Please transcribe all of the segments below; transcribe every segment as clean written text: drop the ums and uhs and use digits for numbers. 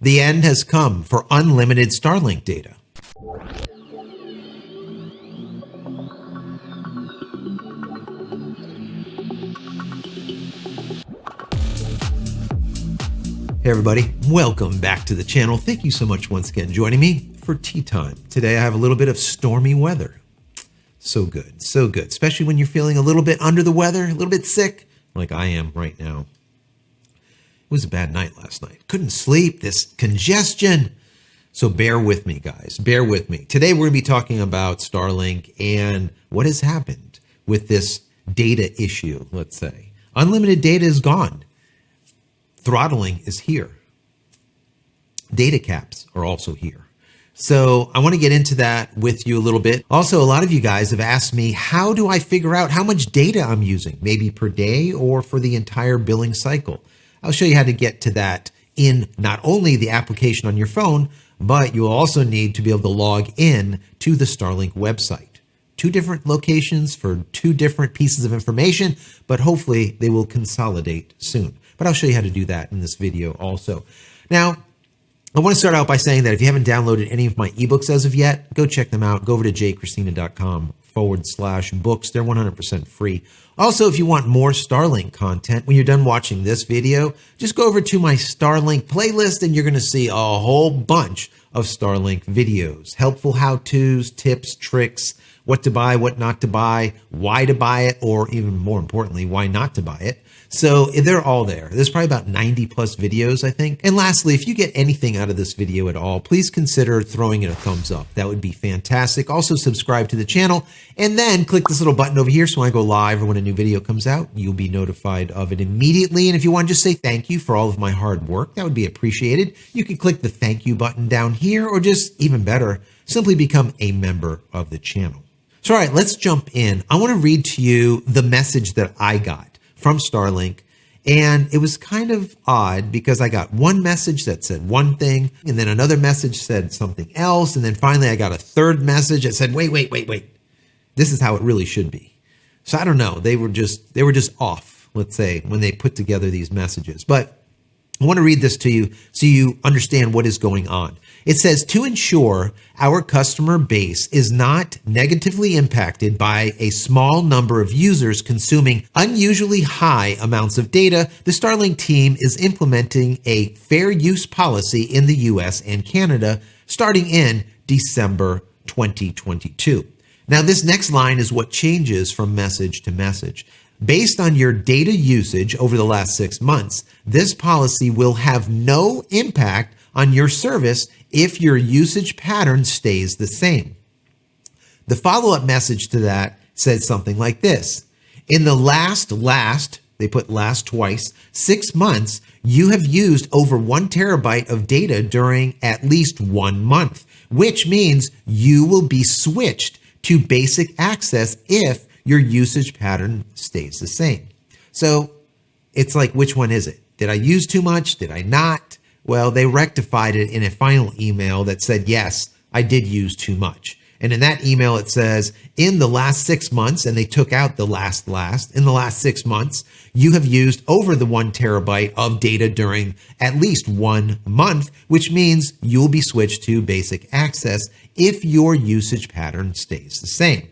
The end has come for unlimited Starlink data. Hey everybody, welcome back to the channel. Thank you so much once again joining me for tea time. Today I have a little bit of stormy weather. So good, especially when you're feeling a little bit under the weather, a little bit sick, like I am right now. It was a bad night last night. Couldn't sleep, this congestion. So bear with me, guys, bear with me. Today we're gonna be talking about Starlink and what has happened with this data issue, let's say. Unlimited data is gone. Throttling is here. Data caps are also here. So I want to get into that with you a little bit. Also, a lot of you guys have asked me, how do I figure out how much data I'm using, maybe per day or for the entire billing cycle? I'll show you how to get to that in not only the application on your phone, but you'll also need to be able to log in to the Starlink website. 2 different locations for 2 different pieces of information, but hopefully they will consolidate soon. But I'll show you how to do that in this video also. Now, I want to start out by saying that if you haven't downloaded any of my ebooks as of yet, go check them out. Go over to JCristina.com/books. They're 100% free. Also, if you want more Starlink content, when you're done watching this video, just go over to my Starlink playlist and you're going to see a whole bunch of Starlink videos. Helpful how-tos, tips, tricks, what to buy, what not to buy, why to buy it, or even more importantly, why not to buy it. So they're all there. There's probably about 90 plus videos, I think. And lastly, if you get anything out of this video at all, please consider throwing it a thumbs up. That would be fantastic. Also subscribe to the channel and then click this little button over here so when I go live or when a new video comes out, you'll be notified of it immediately. And if you want to just say thank you for all of my hard work, that would be appreciated. You can click the thank you button down here, or just even better, simply become a member of the channel. So, all right, let's jump in. I want to read to you the message that I got from Starlink. And it was kind of odd because I got one message that said one thing, and then another message said something else. And then finally I got a third message that said, wait. This is how it really should be. So I don't know. They were just off, let's say, when they put together these messages. But I want to read this to you so you understand what is going on. It says, to ensure our customer base is not negatively impacted by a small number of users consuming unusually high amounts of data, the Starlink team is implementing a fair use policy in the US and Canada starting in December 2022. Now, this next line is what changes from message to message. Based on your data usage over the last 6 months, this policy will have no impact on your service if your usage pattern stays the same. The follow-up message to that said something like this. In the last, they put last twice, 6 months, you have used over 1 terabyte of data during at least 1 month, which means you will be switched to basic access if your usage pattern stays the same. So it's like, which one is it? Did I use too much? Did I not? Well, they rectified it in a final email that said, yes, I did use too much. And in that email, it says, in the last 6 months, and they took out the last, in the last 6 months, you have used over the 1 terabyte of data during at least 1 month, which means you'll be switched to basic access if your usage pattern stays the same.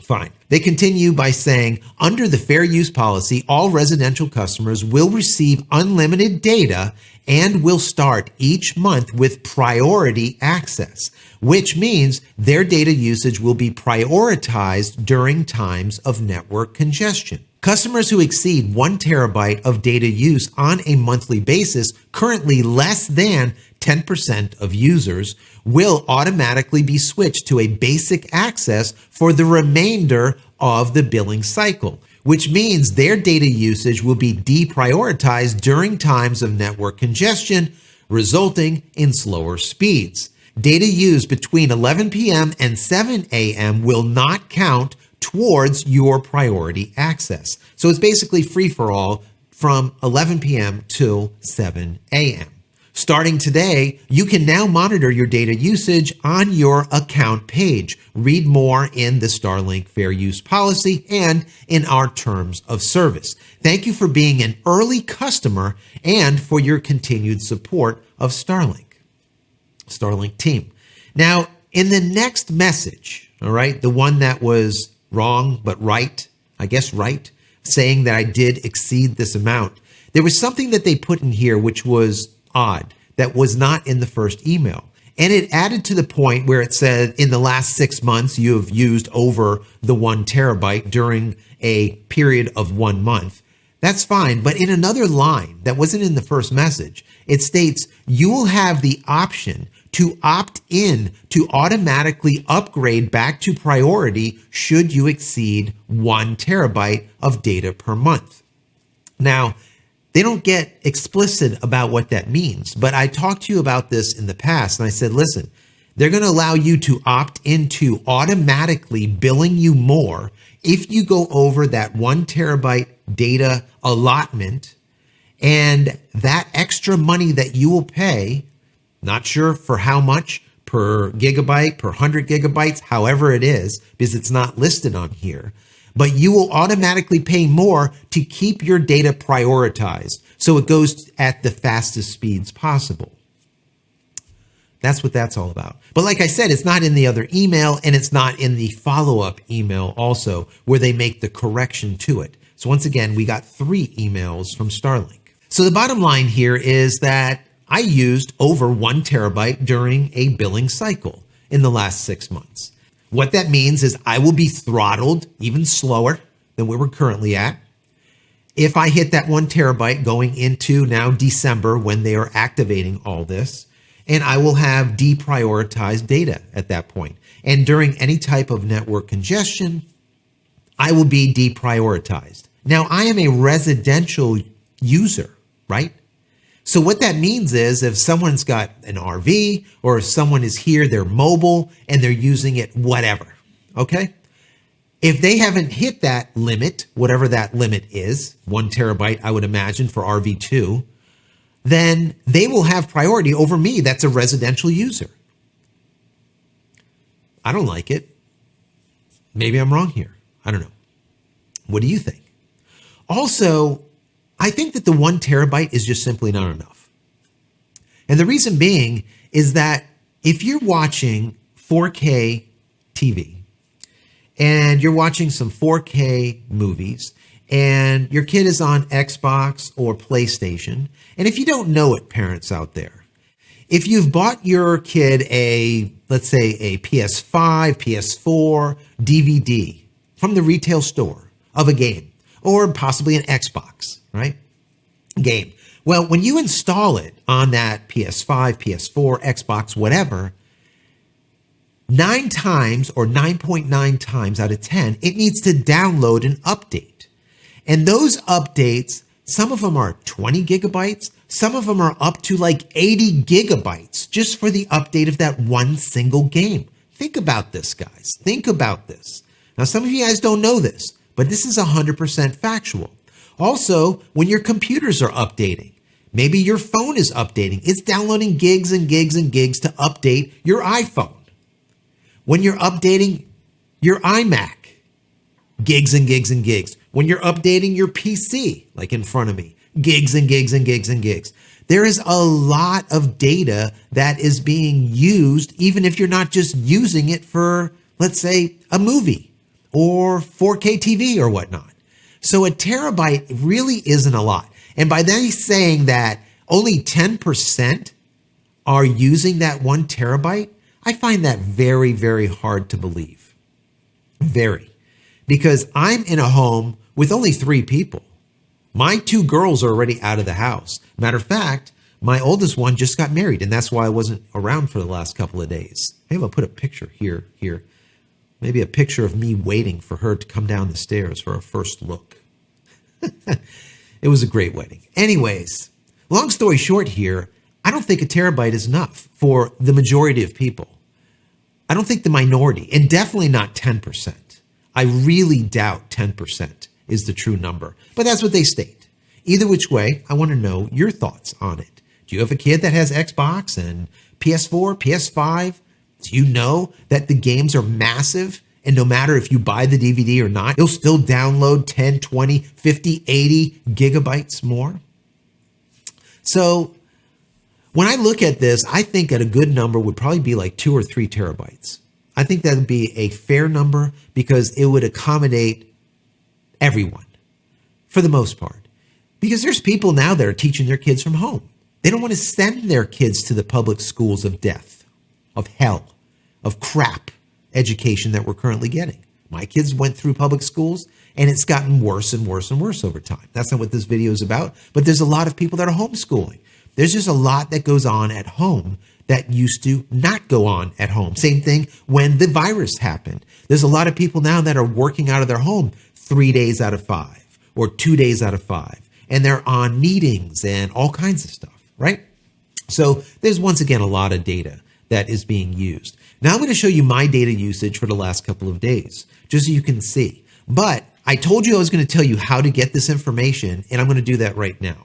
Fine. They continue by saying, under the fair use policy, all residential customers will receive unlimited data and will start each month with priority access, which means their data usage will be prioritized during times of network congestion. Customers who exceed 1 terabyte of data use on a monthly basis, currently less than 10% of users, will automatically be switched to a basic access for the remainder of the billing cycle, which means their data usage will be deprioritized during times of network congestion, resulting in slower speeds. Data used between 11 p.m. and 7 a.m. will not count towards your priority access. So it's basically free for all from 11 p.m. till 7 a.m. Starting today, you can now monitor your data usage on your account page. Read more in the Starlink Fair Use Policy and in our terms of service. Thank you for being an early customer and for your continued support of Starlink team. Now, in the next message, all right, the one that was wrong but right, I guess right, saying that I did exceed this amount, there was something that they put in here which was odd, that was not in the first email. And it added to the point where it said, in the last 6 months, you have used over the 1 terabyte during a period of 1 month. That's fine. But in another line that wasn't in the first message, it states you will have the option to opt in to automatically upgrade back to priority should you exceed 1 terabyte of data per month. Now, they don't get explicit about what that means, but I talked to you about this in the past, and I said, listen, they're going to allow you to opt into automatically billing you more if you go over that 1 terabyte data allotment, and that extra money that you will pay, not sure for how much per gigabyte, per 100 gigabytes, however it is, because it's not listed on here, but you will automatically pay more to keep your data prioritized so it goes at the fastest speeds possible. That's what that's all about. But like I said, it's not in the other email, and it's not in the follow-up email also where they make the correction to it. So once again, we got 3 emails from Starlink. So the bottom line here is that I used over 1 terabyte during a billing cycle in the last 6 months. What that means is I will be throttled even slower than where we're currently at if I hit that 1 terabyte going into now December when they are activating all this, and I will have deprioritized data at that point. And during any type of network congestion, I will be deprioritized. Now, I am a residential user, right? So what that means is if someone's got an RV or if someone is here, they're mobile and they're using it, whatever, okay? If they haven't hit that limit, whatever that limit is, 1 terabyte, I would imagine for RV2, then they will have priority over me. That's a residential user. I don't like it. Maybe I'm wrong here. I don't know. What do you think? Also, I think that the 1 terabyte is just simply not enough. And the reason being is that if you're watching 4K TV and you're watching some 4K movies and your kid is on Xbox or PlayStation, and if you don't know it, parents out there, if you've bought your kid let's say a PS5, PS4 DVD from the retail store of a game, or possibly an Xbox, right? Game. Well, when you install it on that PS5, PS4, Xbox, whatever, 9 times or 9.9 times out of 10, it needs to download an update. And those updates, some of them are 20 gigabytes, some of them are up to like 80 gigabytes just for the update of that one single game. Think about this, guys. Think about this. Now, some of you guys don't know this, but this is 100% factual. Also, when your computers are updating, maybe your phone is updating, it's downloading gigs and gigs and gigs to update your iPhone. When you're updating your iMac, gigs and gigs and gigs. When you're updating your PC, like in front of me, gigs and gigs and gigs and gigs. There is a lot of data that is being used, even if you're not just using it for, let's say, a movie or 4K TV or whatnot. So a terabyte really isn't a lot. And by them saying that only 10% are using that 1 terabyte, I find that very, very hard to believe. Very. Because I'm in a home with only 3 people. My 2 girls are already out of the house. Matter of fact, my oldest one just got married, and that's why I wasn't around for the last couple of days. Maybe I'll put a picture here. Maybe a picture of me waiting for her to come down the stairs for a first look. It was a great wedding. Anyways, long story short here, I don't think a terabyte is enough for the majority of people. I don't think the minority, and definitely not 10%. I really doubt 10% is the true number, but that's what they state. Either which way, I want to know your thoughts on it. Do you have a kid that has Xbox and PS4, PS5? Do you know that the games are massive? And no matter if you buy the DVD or not, you'll still download 10, 20, 50, 80 gigabytes more. So When I look at this, I think that a good number would probably be like 2 or 3 terabytes. I think that would be a fair number because it would accommodate everyone for the most part. Because there's people now that are teaching their kids from home. They don't want to send their kids to the public schools of death, of hell, of crap education that we're currently getting. My kids went through public schools and it's gotten worse and worse and worse over time. That's not what this video is about, but there's a lot of people that are homeschooling. There's just a lot that goes on at home that used to not go on at home. Same thing when the virus happened. There's a lot of people now that are working out of their home 3 days out of 5 or 2 days out of 5. And they're on meetings and all kinds of stuff, right? So there's once again a lot of data that is being used. Now I'm going to show you my data usage for the last couple of days, just so you can see. But I told you I was going to tell you how to get this information, and I'm going to do that right now.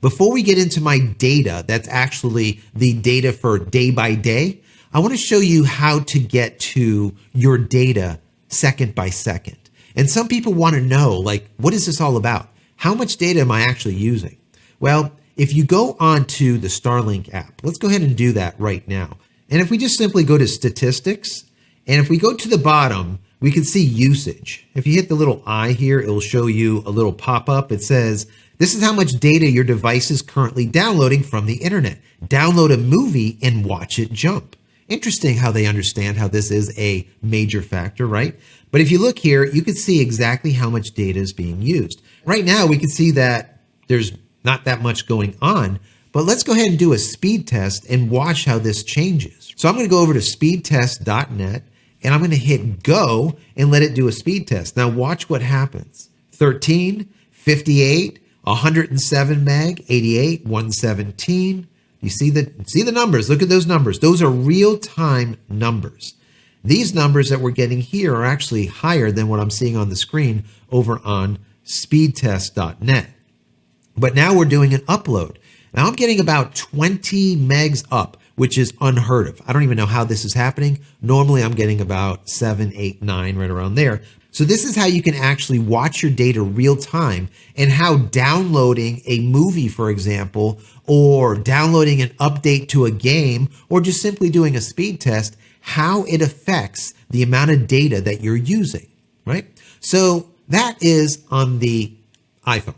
Before we get into my data, that's actually the data for day by day, I want to show you how to get to your data second by second. And some people want to know, like, what is this all about? How much data am I actually using? Well, if you go onto the Starlink app, let's go ahead and do that right now. And if we just simply go to statistics, and if we go to the bottom, we can see usage. If you hit the little eye here, it'll show you a little pop-up. It says, this is how much data your device is currently downloading from the internet. Download a movie and watch it jump. Interesting how they understand how this is a major factor, right? But if you look here, you can see exactly how much data is being used. Right now, we can see that there's not that much going on, but let's go ahead and do a speed test and watch how this changes. So I'm going to go over to speedtest.net and I'm going to hit go and let it do a speed test. Now watch what happens. 13, 58, 107 meg, 88, 117. You see the numbers. Look at those numbers. Those are real-time numbers. These numbers that we're getting here are actually higher than what I'm seeing on the screen over on speedtest.net. But now we're doing an upload. Now I'm getting about 20 megs up, which is unheard of. I don't even know how this is happening. Normally I'm getting about 7, 8, 9, right around there. So this is how you can actually watch your data real time and how downloading a movie, for example, or downloading an update to a game, or just simply doing a speed test, how it affects the amount of data that you're using, right? So that is on the iPhone.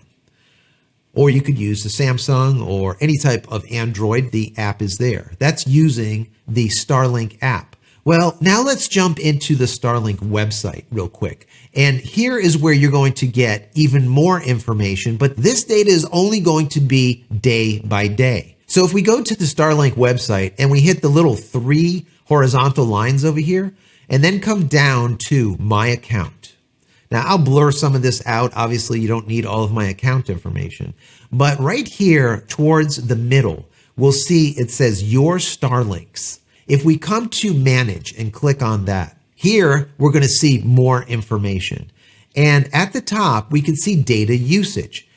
Or you could use the Samsung or any type of Android. The app is there. That's using the Starlink app. Well, now let's jump into the Starlink website real quick. And here is where you're going to get even more information, but this data is only going to be day by day. So if we go to the Starlink website and we hit the little 3 horizontal lines over here, and then come down to My Account. Now, I'll blur some of this out. Obviously, you don't need all of my account information. But right here towards the middle, we'll see it says Your Starlinks. If we come to Manage and click on that, here we're going to see more information. And at the top, we can see data usage.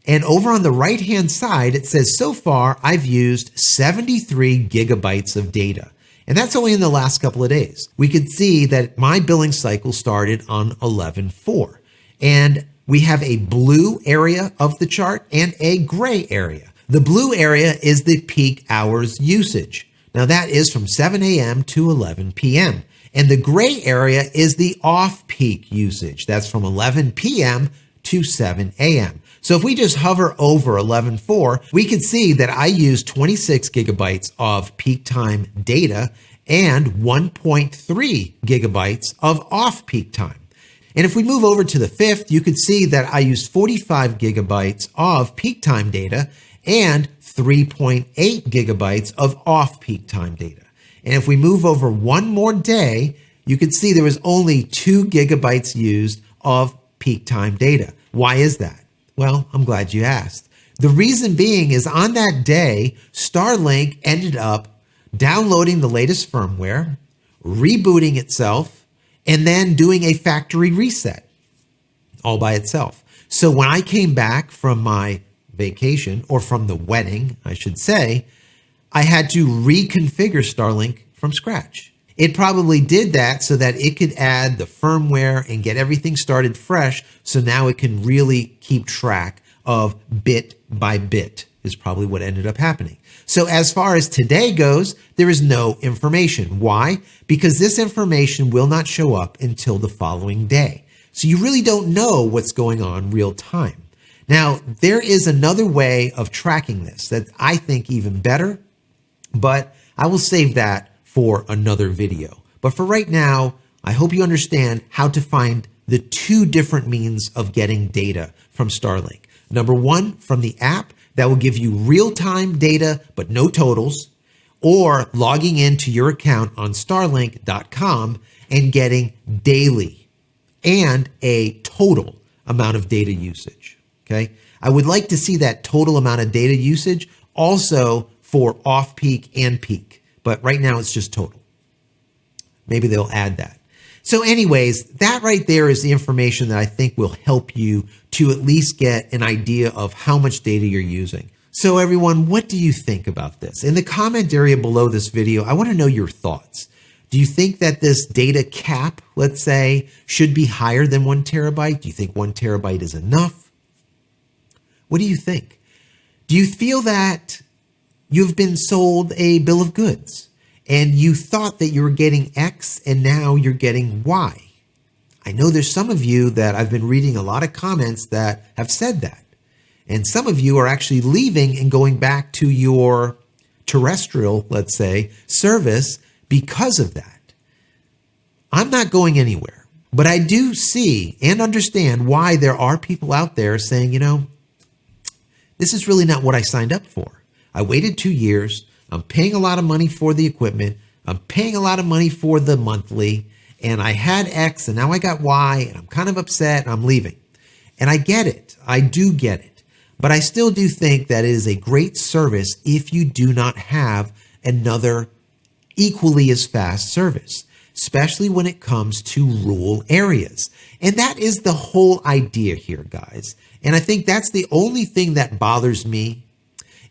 And over on the right-hand side, it says, so far, I've used 73 gigabytes of data. And that's only in the last couple of days. We could see that my billing cycle started on 11/4. And we have a blue area of the chart and a gray area. The blue area is the peak hours usage. Now that is from 7 a.m. to 11 p.m. And the gray area is the off-peak usage. That's from 11 p.m. to 7 a.m. So if we just hover over 11/4, we can see that I use 26 gigabytes of peak time data and 1.3 gigabytes of off-peak time. And if we move over to the 5th, you can see that I use 45 gigabytes of peak time data and 3.8 gigabytes of off-peak time data. And if we move over one more day, you can see there was only 2 gigabytes used of peak time data. Why is that? Well, I'm glad you asked. The reason being is on that day, Starlink ended up downloading the latest firmware, rebooting itself, and then doing a factory reset all by itself. So when I came back from my vacation, or from the wedding, I should say, I had to reconfigure Starlink from scratch. It probably did that so that it could add the firmware and get everything started fresh. So now it can really keep track of bit by bit, is probably what ended up happening. So as far as today goes, there is no information. Why? Because this information will not show up until the following day. So you really don't know what's going on real time. Now, there is another way of tracking this that I think even better, but I will save that for another video. But for right now, I hope you understand how to find the two different means of getting data from Starlink. Number one, from the app that will give you real-time data but no totals, or logging into your account on starlink.com and getting daily and a total amount of data usage. Okay? I would like to see that total amount of data usage also for off-peak and peak, but right now it's just total. Maybe they'll add that. So anyways, that right there is the information that I think will help you to at least get an idea of how much data you're using. So everyone, what do you think about this? In the comment area below this video, I want to know your thoughts. Do you think that this data cap, let's say, should be higher than 1 terabyte? Do you think 1 terabyte is enough? What do you think? Do you feel that you've been sold a bill of goods and you thought that you were getting X and now you're getting Y? I know there's some of you that I've been reading a lot of comments that have said that. And some of you are actually leaving and going back to your terrestrial, let's say, service because of that. I'm not going anywhere, but I do see and understand why there are people out there saying, you know, this is really not what I signed up for. I waited 2 years. I'm paying a lot of money for the equipment. I'm paying a lot of money for the monthly, and I had X and now I got Y and I'm kind of upset and I'm leaving. And I get it. I do get it. But I still do think that it is a great service if you do not have another equally as fast service, especially when it comes to rural areas. And that is the whole idea here, guys. And I think that's the only thing that bothers me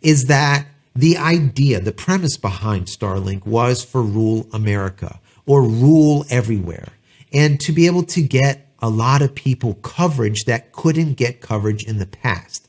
is that the idea, the premise behind Starlink was for rural America or rural everywhere, and to be able to get a lot of people coverage that couldn't get coverage in the past.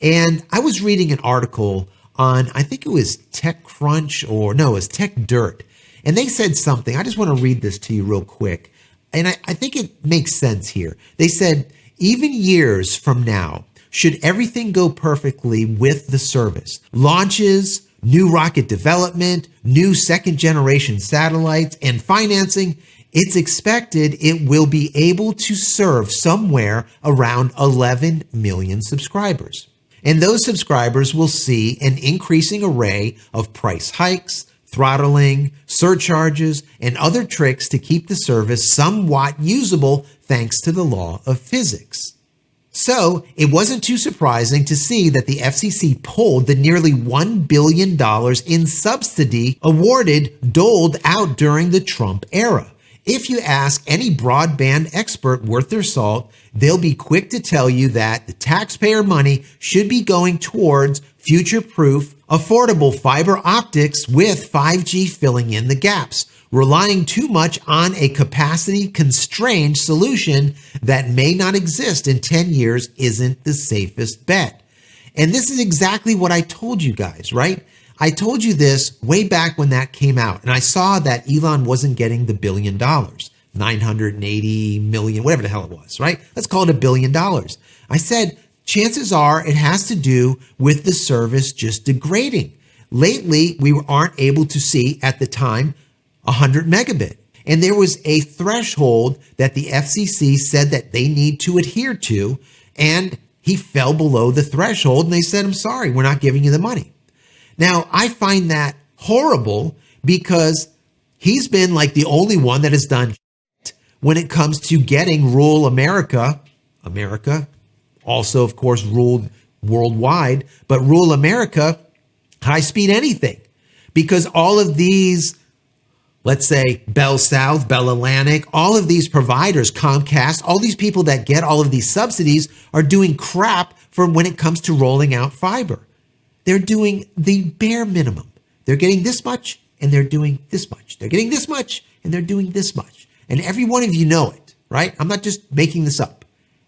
And I was reading an article on, I think it was TechCrunch it was TechDirt. And they said something. I just want to read this to you real quick. And I think it makes sense here. They said, even years from now, should everything go perfectly with the service, launches, new rocket development, new second generation satellites, and financing, it's expected it will be able to serve somewhere around 11 million subscribers. And those subscribers will see an increasing array of price hikes, throttling, surcharges, and other tricks to keep the service somewhat usable thanks to the law of physics. So it wasn't too surprising to see that the FCC pulled the nearly $1 billion in subsidy doled out during the Trump era. If you ask any broadband expert worth their salt, they'll be quick to tell you that the taxpayer money should be going towards future-proof, affordable fiber optics with 5G filling in the gaps. Relying too much on a capacity-constrained solution that may not exist in 10 years isn't the safest bet. And this is exactly what I told you guys, right? I told you this way back when that came out, and I saw that Elon wasn't getting the $1 billion, 980 million, whatever the hell it was, right? Let's call it $1 billion. I said, chances are it has to do with the service just degrading. Lately, we aren't able to see at the time 100 megabit. And there was a threshold that the FCC said that they need to adhere to, and he fell below the threshold, and they said, I'm sorry, we're not giving you the money. Now, I find that horrible because he's been like the only one that has done when it comes to getting rural America, also, of course, ruled worldwide, but rural America, high-speed anything. Because all of these, let's say Bell South, Bell Atlantic, all of these providers, Comcast, all these people that get all of these subsidies are doing crap for when it comes to rolling out fiber. They're doing the bare minimum. They're getting this much and they're doing this much. They're getting this much and they're doing this much. And every one of you know it, right? I'm not just making this up.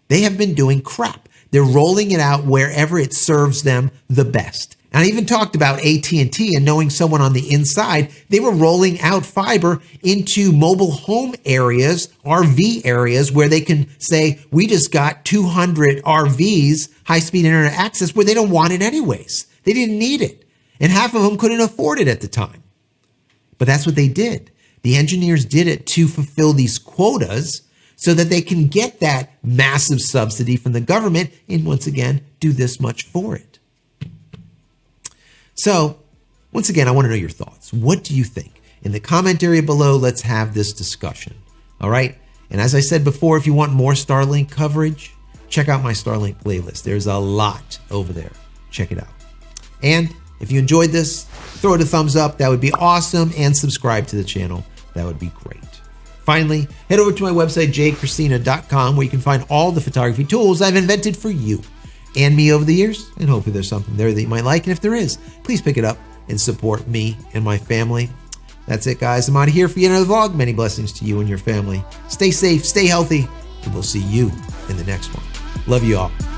They have been doing crap. They're rolling it out wherever it serves them the best. And I even talked about AT&T and knowing someone on the inside. They were rolling out fiber into mobile home areas, RV areas, where they can say, we just got 200 RVs, high-speed internet access, where they don't want it anyways. They didn't need it. And half of them couldn't afford it at the time. But that's what they did. The engineers did it to fulfill these quotas so that they can get that massive subsidy from the government and, once again, do this much for it. So, once again, I want to know your thoughts. What do you think? In the comment area below, let's have this discussion. All right? And as I said before, if you want more Starlink coverage, check out my Starlink playlist. There's a lot over there. Check it out. And if you enjoyed this, throw it a thumbs up. That would be awesome. And subscribe to the channel. That would be great. Finally, head over to my website, JCristina.com, where you can find all the photography tools I've invented for you and me over the years, and hopefully there's something there that you might like. And if there is, please pick it up and support me and my family. That's it, guys. I'm out of here for yet another vlog. Many blessings to you and your family. Stay safe, stay healthy, and we'll see you in the next one. Love you all.